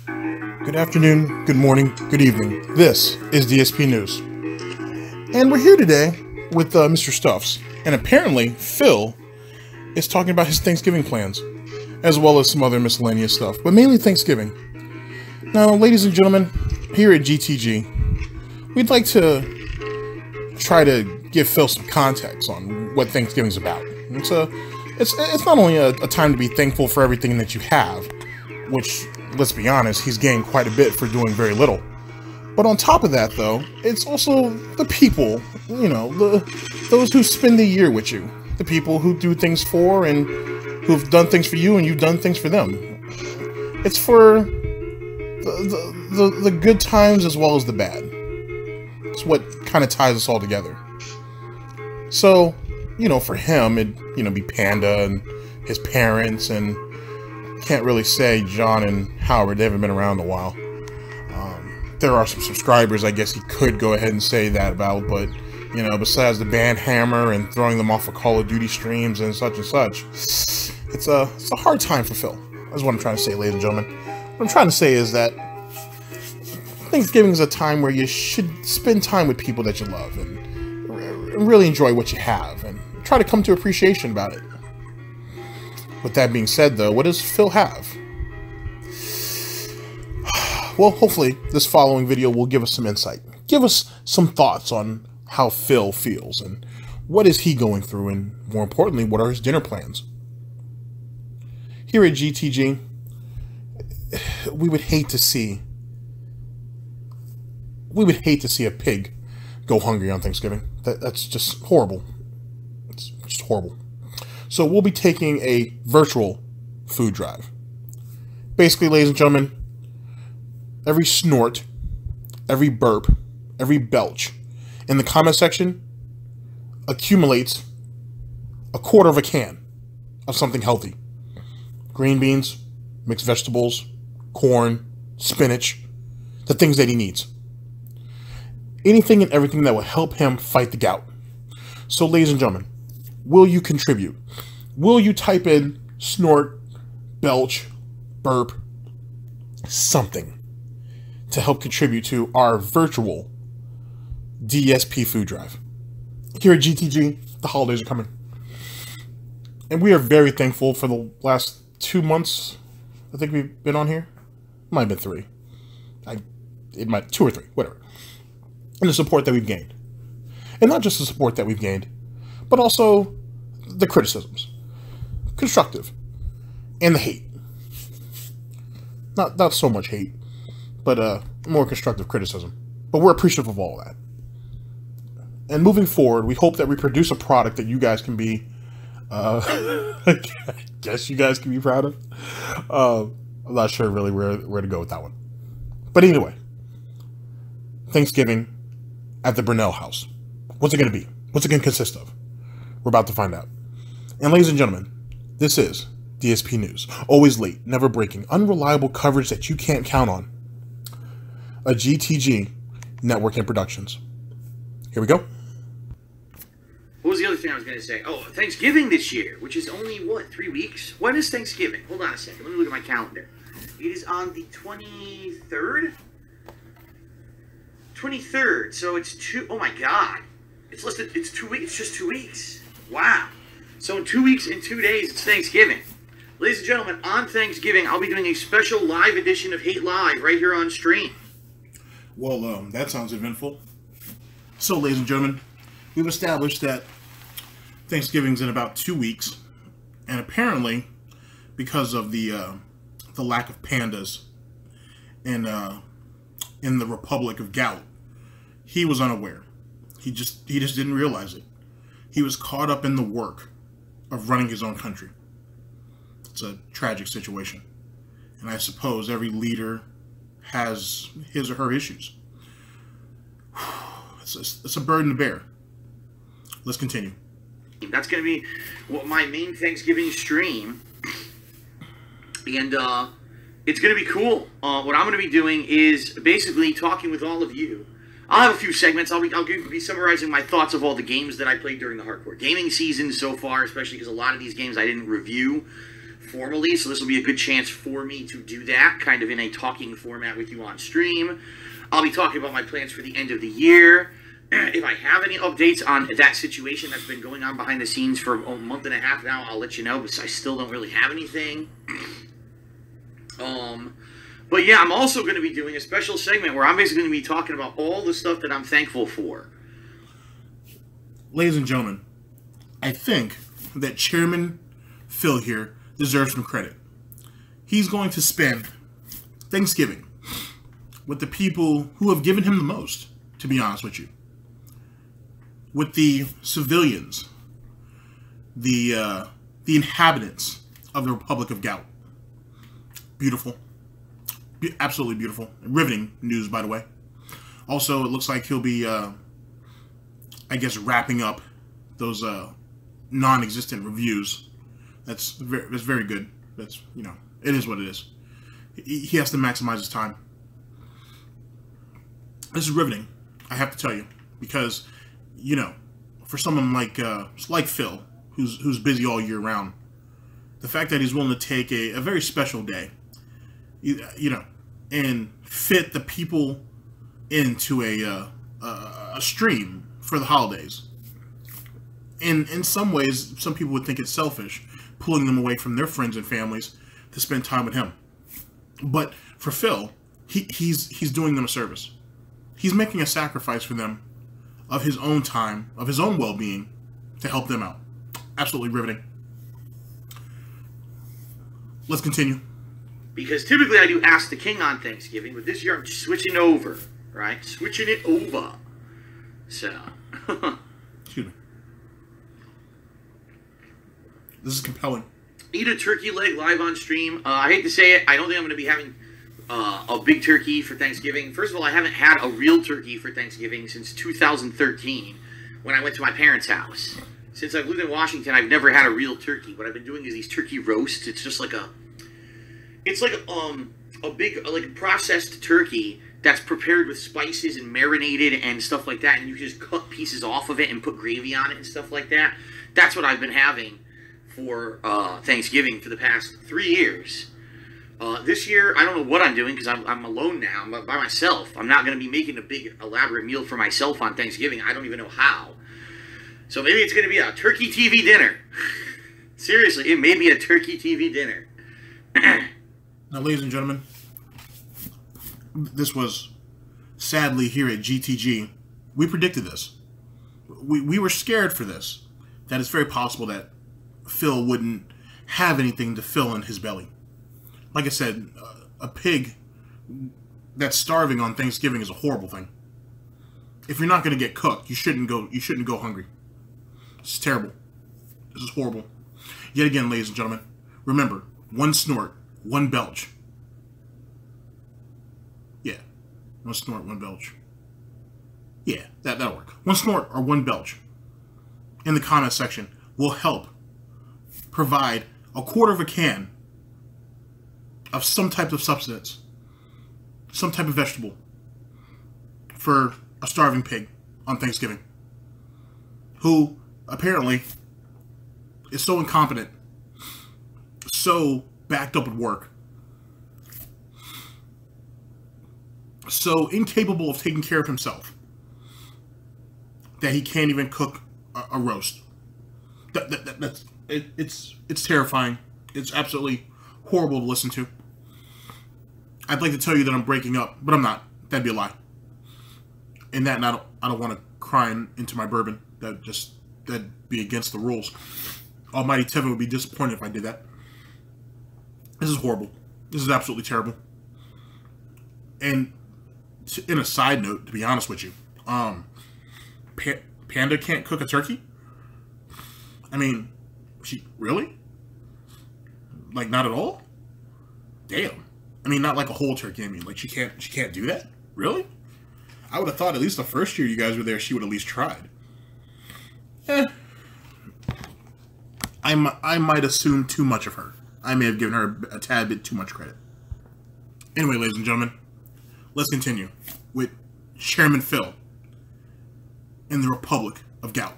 Good afternoon, good morning, good evening. This is DSP News. And we're here today with Mr. Stuffs. And apparently, Phil is talking about his Thanksgiving plans, as well as some other miscellaneous stuff, but mainly Thanksgiving. Now, ladies and gentlemen, here at GTG, we'd like to try to give Phil some context on what Thanksgiving's about. It's not only a time to be thankful for everything that you have, which, let's be honest, he's gained quite a bit for doing very little. But on top of that, though, it's also the people, you know, those who spend the year with you. The people who do things for and who've done things for you and you've done things for them. It's for the good times as well as the bad. It's what kind of ties us all together. So, you know, for him, it'd, you know, be Panda and his parents, and can't really say John and Howard. They haven't been around in a while. There are some subscribers I guess he could go ahead and say that about, but, you know, besides the band Hammer and throwing them off of Call of Duty streams and such, it's a hard time for Phil. That's what I'm trying to say, ladies and gentlemen. What I'm trying to say is that Thanksgiving is a time where you should spend time with people that you love and really enjoy what you have and try to come to appreciation about it. With that being said, though, what does Phil have? Well, hopefully this following video will give us some insight. Give us some thoughts on how Phil feels and what is he going through, and more importantly, what are his dinner plans? Here at GTG, we would hate to see a pig go hungry on Thanksgiving. That's just horrible. It's just horrible. So we'll be taking a virtual food drive. Basically, ladies and gentlemen, every snort, every burp, every belch in the comment section accumulates a quarter of a can of something healthy. Green beans, mixed vegetables, corn, spinach, the things that he needs. Anything and everything that will help him fight the gout. So, ladies and gentlemen, will you contribute? Will you type in snort, belch, burp, something to help contribute to our virtual DSP food drive? Here at GTG, the holidays are coming. And we are very thankful for the last 2 months I think we've been on here. Might have been 3. It might 2 or 3, whatever. And the support that we've gained. And not just the support that we've gained, but also the criticisms. Constructive. And the hate. Not so much hate, but more constructive criticism. But we're appreciative of all that. And moving forward, we hope that we produce a product that you guys can be, I guess you guys can be proud of. I'm not sure really where to go with that one. But anyway, Thanksgiving at the Brunel house. What's it going to be? What's it going to consist of? We're about to find out. And ladies and gentlemen, this is DSP News. Always late, never breaking, unreliable coverage that you can't count on. A GTG network and productions. Here we go. What was the other thing I was going to say? Oh, Thanksgiving this year, which is only, what, 3 weeks? When is Thanksgiving? Hold on a second. Let me look at my calendar. It is on the 23rd? 23rd. So it's oh my God. It's listed, it's 2 weeks. It's just 2 weeks. Wow. So in 2 weeks and 2 days, it's Thanksgiving. Ladies and gentlemen, on Thanksgiving, I'll be doing a special live edition of Hate Live right here on stream. Well, that sounds eventful. So, ladies and gentlemen, we've established that Thanksgiving's in about 2 weeks, and apparently, because of the lack of pandas in the Republic of Gout, he was unaware. He just didn't realize it. He was caught up in the work of running his own country. It's a tragic situation, and I suppose every leader has his or her issues. It's a burden to bear. Let's continue. That's going to be my main Thanksgiving stream, and it's going to be cool. What I'm going to be doing is basically talking with all of you. I'll have a few segments. I'll be summarizing my thoughts of all the games that I played during the hardcore gaming season so far, especially because a lot of these games I didn't review formally, so this will be a good chance for me to do that, kind of in a talking format with you on stream. I'll be talking about my plans for the end of the year. If I have any updates on that situation that's been going on behind the scenes for a month and a half now, I'll let you know, but I still don't really have anything. But yeah, I'm also going to be doing a special segment where I'm basically going to be talking about all the stuff that I'm thankful for. Ladies and gentlemen, I think that Chairman Phil here deserves some credit. He's going to spend Thanksgiving with the people who have given him the most, to be honest with you. With the civilians, the inhabitants of the Republic of Gout. Beautiful. Absolutely beautiful. Riveting news, by the way. Also, it looks like he'll be, I guess, wrapping up those non-existent reviews. That's very good. That's, you know, it is what it is. He has to maximize his time. This is riveting, I have to tell you, because, you know, for someone like Phil, who's busy all year round, the fact that he's willing to take a very special day, you know, and fit the people into a stream for the holidays. In some ways, some people would think it's selfish, pulling them away from their friends and families to spend time with him. But for Phil, he's doing them a service. He's making a sacrifice for them of his own time, of his own well-being, to help them out. Absolutely riveting. Let's continue. Because typically I do Ask the King on Thanksgiving, but this year I'm switching over, right? Switching it over. So. Excuse me. This is compelling. Eat a turkey leg live on stream. I hate to say it, I don't think I'm going to be having a big turkey for Thanksgiving. First of all, I haven't had a real turkey for Thanksgiving since 2013 when I went to my parents' house. Since I've lived in Washington, I've never had a real turkey. What I've been doing is these turkey roasts. It's just like a big like processed turkey that's prepared with spices and marinated and stuff like that, and you just cut pieces off of it and put gravy on it and stuff like that. That's what I've been having for Thanksgiving for the past 3 years. This year, I don't know what I'm doing because I'm alone now. I'm by myself. I'm not going to be making a big, elaborate meal for myself on Thanksgiving. I don't even know how. So maybe it's going to be a turkey TV dinner. Seriously, it may be a turkey TV dinner. Now, ladies and gentlemen, this was sadly here at GTG. We predicted this. We were scared for this. That it's very possible that Phil wouldn't have anything to fill in his belly. Like I said, a pig that's starving on Thanksgiving is a horrible thing. If you're not going to get cooked, you shouldn't go hungry. This is terrible. This is horrible. Yet again, ladies and gentlemen, remember, one snort, one belch. Yeah, one snort, one belch. Yeah, that'll work. One snort or one belch in the comment section will help provide a quarter of a can of some type of substance, some type of vegetable for a starving pig on Thanksgiving who apparently is so incompetent, so backed up at work, so incapable of taking care of himself that he can't even cook a roast. It's terrifying. It's absolutely horrible to listen to. I'd like to tell you that I'm breaking up, but I'm not. That'd be a lie. And I don't want to cry into my bourbon. That'd be against the rules. Almighty Tevin would be disappointed if I did that. This is horrible. This is absolutely terrible. And in a side note, to be honest with you, Panda can't cook a turkey? I mean, really? Like, not at all? Damn. I mean, not like a whole turkey. I mean, like, she can't do that? Really? I would have thought at least the first year you guys were there, she would at least tried. I might assume too much of her. I may have given her a tad bit too much credit. Anyway, ladies and gentlemen, let's continue with Chairman Phil in the Republic of Gout.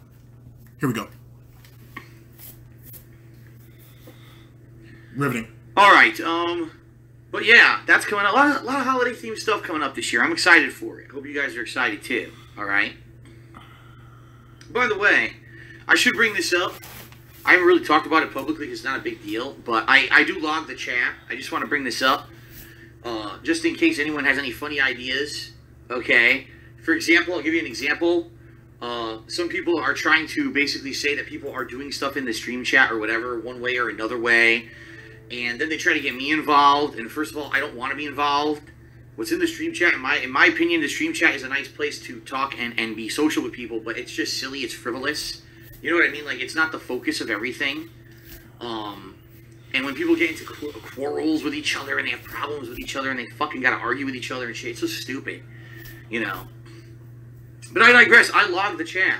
Here we go. Riveting. All right. But yeah, that's coming up. A lot of holiday themed stuff coming up this year. I'm excited for it. Hope you guys are excited too. All right. By the way, I should bring this up. I haven't really talked about it publicly because it's not a big deal, but I do log the chat. I just want to bring this up, just in case anyone has any funny ideas. Okay. For example, I'll give you an example. Some people are trying to basically say that people are doing stuff in the stream chat or whatever, one way or another way. And then they try to get me involved. And first of all, I don't want to be involved. What's in the stream chat, in my opinion, the stream chat is a nice place to talk and be social with people, but it's just silly. It's frivolous. You know what I mean? Like, it's not the focus of everything. And when people get into quarrels with each other and they have problems with each other and they fucking got to argue with each other and shit, it's so stupid. You know? But I digress. I log the chat.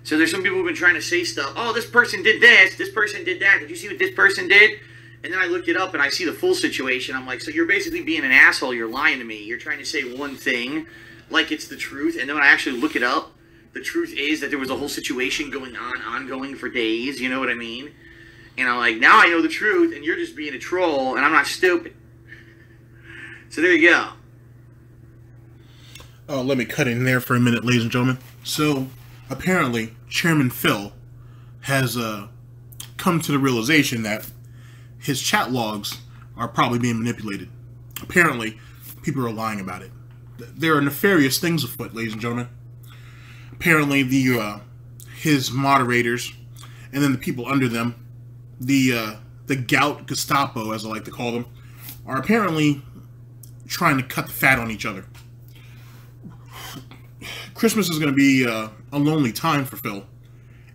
So there's some people who've been trying to say stuff. Oh, this person did this person did that. Did you see what this person did? And then I looked it up and I see the full situation. I'm like, so you're basically being an asshole. You're lying to me. You're trying to say one thing like it's the truth. And then when I actually look it up, the truth is that there was a whole situation going on, ongoing for days. You know what I mean? And I'm like, now I know the truth and you're just being a troll and I'm not stupid. So there you go. Oh, let me cut in there for a minute, ladies and gentlemen. So, apparently, Chairman Phil has come to the realization that his chat logs are probably being manipulated. Apparently, people are lying about it. There are nefarious things afoot, ladies and gentlemen. Apparently, his moderators, and then the people under them, the gout Gestapo, as I like to call them, are apparently trying to cut the fat on each other. Christmas is going to be a lonely time for Phil,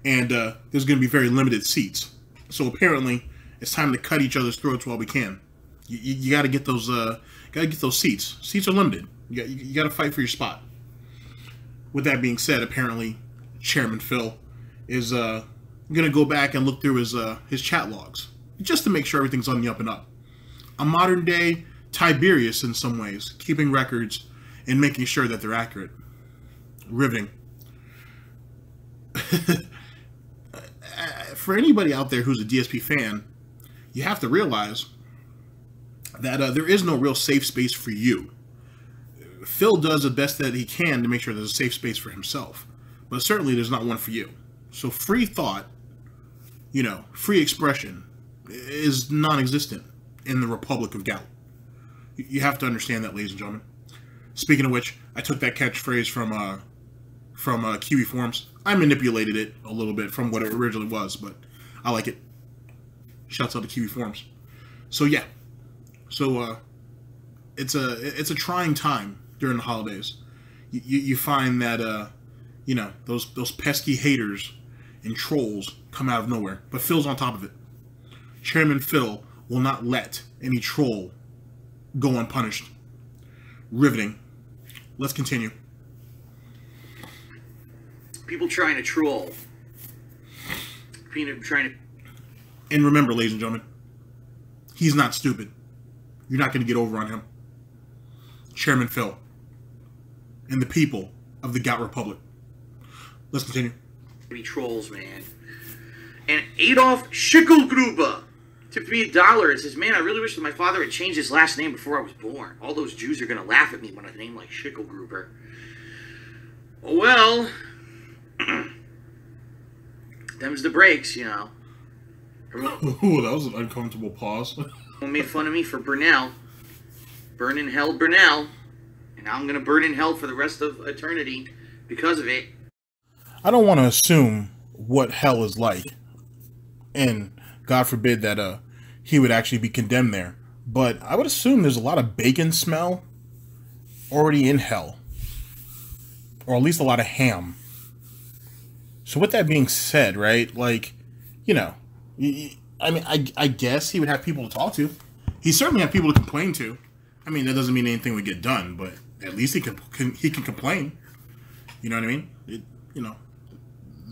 and there's going to be very limited seats. So apparently, it's time to cut each other's throats while we can. You got to get those seats. Seats are limited. You got to fight for your spot. With that being said, apparently, Chairman Phil is going to go back and look through his chat logs just to make sure everything's on the up and up. A modern day Tiberius in some ways, keeping records and making sure that they're accurate. Riveting. For anybody out there who's a DSP fan, you have to realize that there is no real safe space for you. Phil does the best that he can to make sure there's a safe space for himself, but certainly there's not one for you. So free thought, free expression is non-existent in the Republic of Gout. You have to understand that, ladies and gentlemen. Speaking of which, I took that catchphrase from Kiwi Forums. I manipulated it a little bit from what it originally was, but I like it. Shouts out to Kiwi Forums. So yeah, it's a trying time during the holidays. You find that those pesky haters and trolls come out of nowhere, but Phil's on top of it. Chairman Phil will not let any troll go unpunished. Riveting. Let's continue. People trying to troll. People trying to... And remember, ladies and gentlemen, he's not stupid. You're not going to get over on him. Chairman Phil. And the people of the Gout Republic. Let's continue. Be trolls, man. And Adolf Schickelgruber tipped me $1 and says, man, I really wish that my father had changed his last name before I was born. All those Jews are going to laugh at me when I name like Schickelgruber. Well, them's the breaks, Ooh, that was an uncomfortable pause. Everyone made fun of me for Burnell. Burn in hell, Burnell. And now I'm going to burn in hell for the rest of eternity because of it. I don't want to assume what hell is like. And God forbid that he would actually be condemned there. But I would assume there's a lot of bacon smell already in hell. Or at least a lot of ham. So with that being said, right, like, I guess he would have people to talk to. He certainly have people to complain to. I mean, that doesn't mean anything would get done, but at least he can complain. You know what I mean?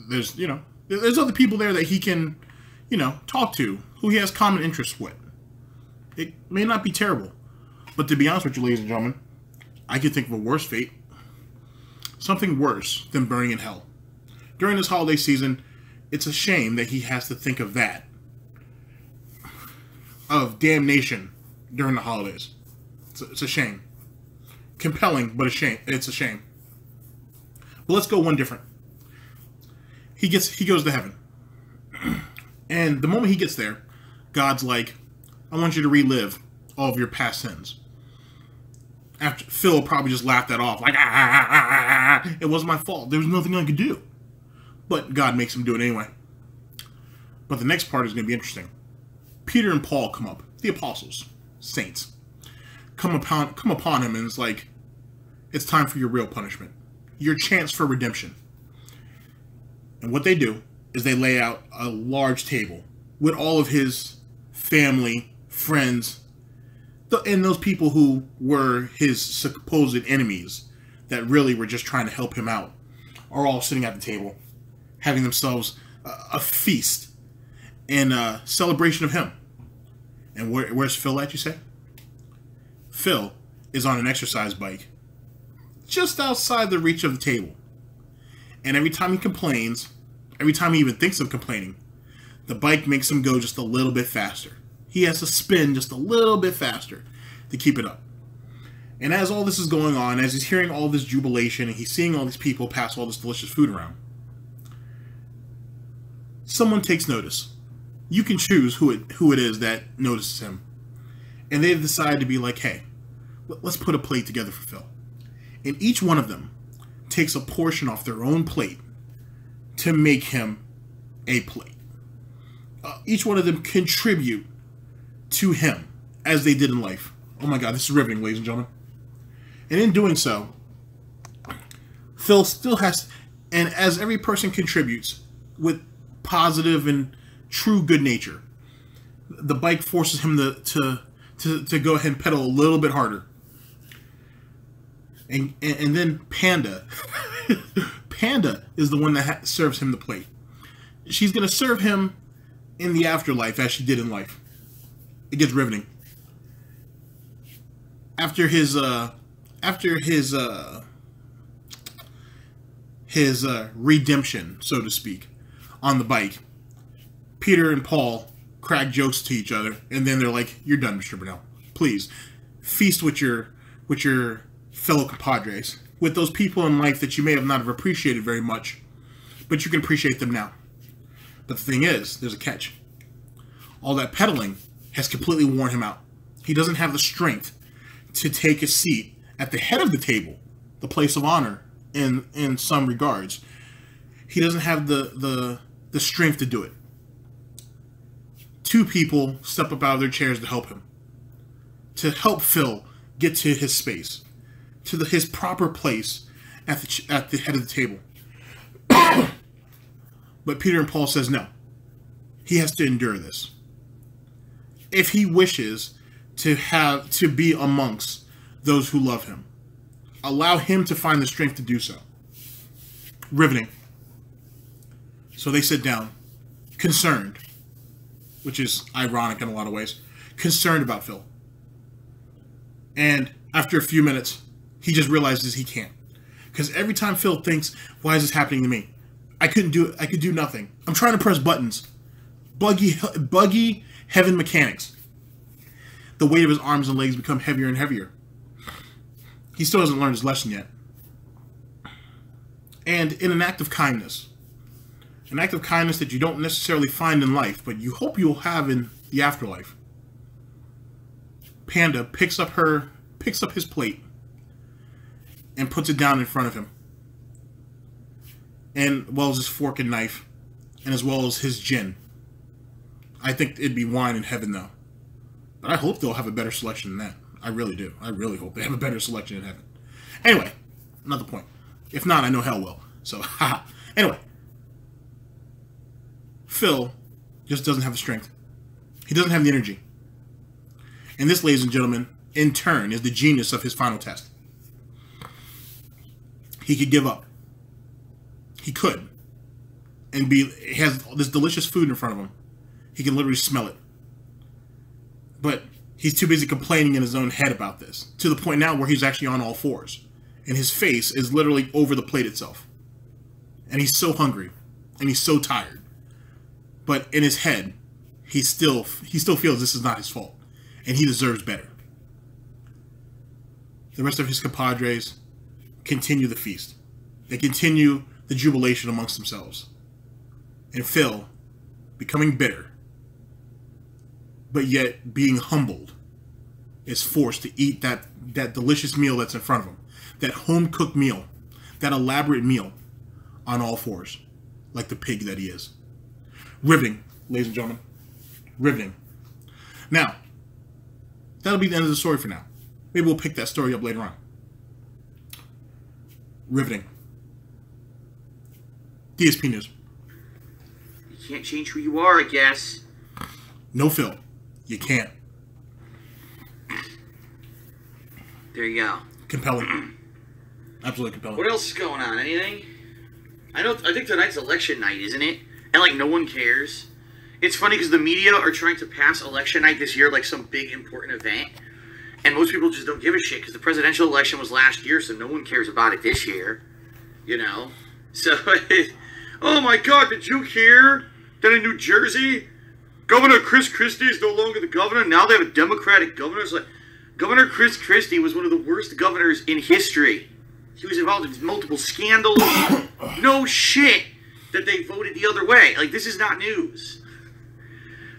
There's other people there that he can, talk to, who he has common interests with. It may not be terrible, but to be honest with you, ladies and gentlemen, I could think of a worse fate. Something worse than burning in hell. During this holiday season, it's a shame that he has to think of that. of damnation during the holidays. It's a shame. Compelling, but a shame. It's a shame. But let's go one different. He goes to heaven. And the moment he gets there, God's like, I want you to relive all of your past sins. After Phil probably just laughed that off, like, it wasn't my fault. There was nothing I could do. But God makes him do it anyway. But the next part is going to be interesting. Peter and Paul come up, the apostles, saints, come upon him, and it's like, it's time for your real punishment, your chance for redemption. And what they do is they lay out a large table with all of his family, friends, and those people who were his supposed enemies that really were just trying to help him out, are all sitting at the table, having themselves a feast in celebration of him. And where's Phil at, you say? Phil is on an exercise bike just outside the reach of the table. And every time he complains, every time he even thinks of complaining, the bike makes him go just a little bit faster. He has to spin just a little bit faster to keep it up. And as all this is going on, as he's hearing all this jubilation, and he's seeing all these people pass all this delicious food around, someone takes notice. You can choose who it is that notices him. And they've decided to be like, hey, let's put a plate together for Phil. And each one of them takes a portion off their own plate to make him a plate. Each one of them contribute to him as they did in life. Oh my God, this is riveting, ladies and gentlemen. And in doing so, Phil still has, and as every person contributes with positive and true good nature, the bike forces him to go ahead and pedal a little bit harder. And then Panda, Panda is the one that serves him the plate. She's going to serve him in the afterlife as she did in life. It gets riveting. After his redemption, so to speak, on the bike, Peter and Paul crack jokes to each other, and then they're like, "You're done, Mr. Burnell. Please feast with your fellow compadres, with those people in life that you may have not have appreciated very much, but you can appreciate them now." But the thing is, there's a catch. All that pedaling has completely worn him out. He doesn't have the strength to take a seat at the head of the table, the place of honor in some regards. He doesn't have the strength to do it. Two people step up out of their chairs to help him. To help Phil get to his space. To his proper place at the head of the table. But Peter and Paul says no. He has to endure this. If he wishes to be amongst those who love him, allow him to find the strength to do so. Riveting. So they sit down, concerned, which is ironic in a lot of ways, concerned about Phil. And after a few minutes, he just realizes he can't. Because every time Phil thinks, why is this happening to me? I could do nothing. I'm trying to press buttons. Buggy heaven mechanics. The weight of his arms and legs become heavier and heavier. He still hasn't learned his lesson yet. And in an act of kindness that you don't necessarily find in life, but you hope you'll have in the afterlife, Panda picks up his plate and puts it down in front of him. And as well as his fork and knife, and as well as his gin. I think it'd be wine in heaven, though. But I hope they'll have a better selection than that. I really do. I really hope they have a better selection in heaven. Anyway, not the point. If not, I know hell will. So, haha. Anyway. Phil just doesn't have the strength. He doesn't have the energy. And this, ladies and gentlemen, in turn, is the genius of his final test. He could give up. He could. And he has this delicious food in front of him. He can literally smell it. But he's too busy complaining in his own head about this, to the point now where he's actually on all fours. And his face is literally over the plate itself. And he's so hungry. And he's so tired. But in his head, he still feels this is not his fault, and he deserves better. The rest of his compadres continue the feast. They continue the jubilation amongst themselves. And Phil, becoming bitter, but yet being humbled, is forced to eat that delicious meal that's in front of him. That home-cooked meal, that elaborate meal, on all fours, like the pig that he is. Riveting, ladies and gentlemen. Riveting. Now, that'll be the end of the story for now. Maybe we'll pick that story up later on. Riveting. DSP News. You can't change who you are, I guess. No, Phil. You can't. There you go. Compelling. Absolutely compelling. What else is going on? Anything? I think tonight's election night, isn't it? And, like, no one cares. It's funny because the media are trying to pass election night this year like some big important event. And most people just don't give a shit because the presidential election was last year, so no one cares about it this year. You know? So, oh my God, did you hear that in New Jersey, Governor Chris Christie is no longer the governor? Now they have a Democratic governor. It's like, Governor Chris Christie was one of the worst governors in history. He was involved in multiple scandals. No shit that they voted the other way. Like, this is not news.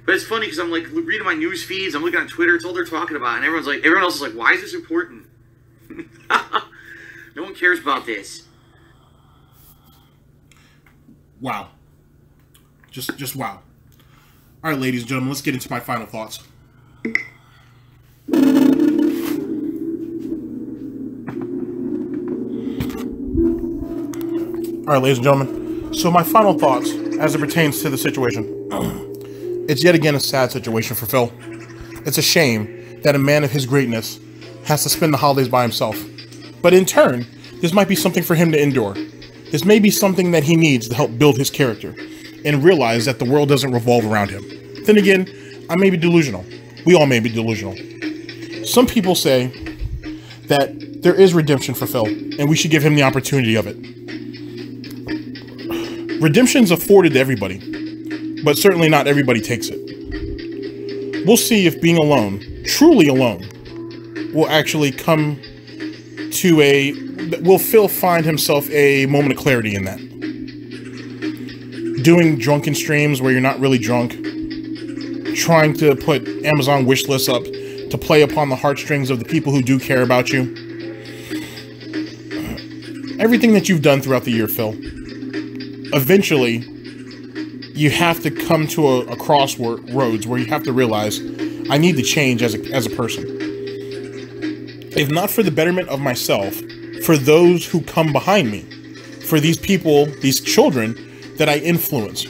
But it's funny because I'm like reading my news feeds, I'm looking on Twitter, it's all they're talking about, and everyone else is like, why is this important? No one cares about this. Wow. Just wow. All right, ladies and gentlemen, let's get into my final thoughts. All right, ladies and gentlemen. So my final thoughts as it pertains to the situation. It's yet again a sad situation for Phil. It's a shame that a man of his greatness has to spend the holidays by himself. But in turn, this might be something for him to endure. This may be something that he needs to help build his character and realize that the world doesn't revolve around him. Then again, I may be delusional. We all may be delusional. Some people say that there is redemption for Phil, and we should give him the opportunity of it. Redemption's afforded to everybody, but certainly not everybody takes it. We'll see if being alone, truly alone, will actually come to will Phil find himself a moment of clarity in that. Doing drunken streams where you're not really drunk, trying to put Amazon wish lists up to play upon the heartstrings of the people who do care about you. Everything that you've done throughout the year, Phil, eventually you have to come to a crossroads where you have to realize, I need to change as a person. If not for the betterment of myself, for those who come behind me, for these people, these children that I influence.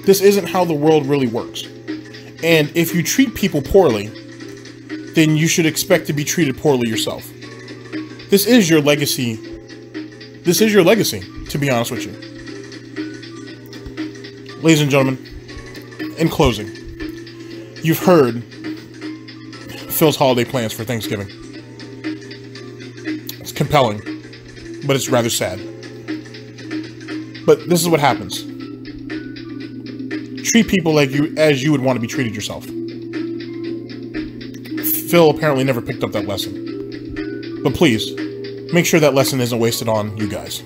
This isn't how the world really works. And if you treat people poorly, then you should expect to be treated poorly yourself. This is your legacy. This is your legacy, to be honest with you. Ladies and gentlemen, in closing, you've heard Phil's holiday plans for Thanksgiving. It's compelling, but it's rather sad. But this is what happens. Treat people like as you would want to be treated yourself. Phil apparently never picked up that lesson. But please, make sure that lesson isn't wasted on you guys.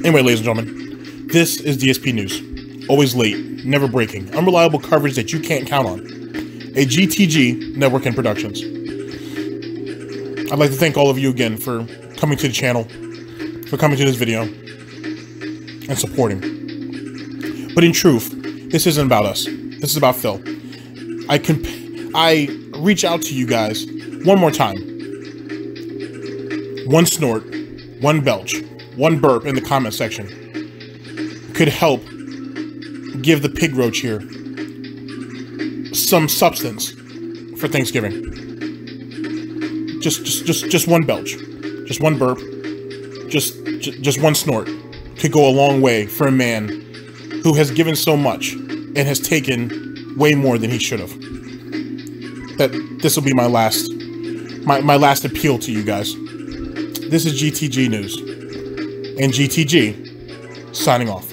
Anyway, ladies and gentlemen, this is DSP News. Always late, never breaking, unreliable coverage that you can't count on. A GTG Network and Productions. I'd like to thank all of you again for coming to the channel, for coming to this video, and supporting. But in truth, this isn't about us. This is about Phil. I reach out to you guys one more time. One snort, one belch, one burp in the comment section could help give the pig roach here some substance for Thanksgiving. Just one belch, just one burp, just one snort could go a long way for a man who has given so much and has taken way more than he should have. That this will be my last appeal to you guys. This is GTG News, and GTG signing off.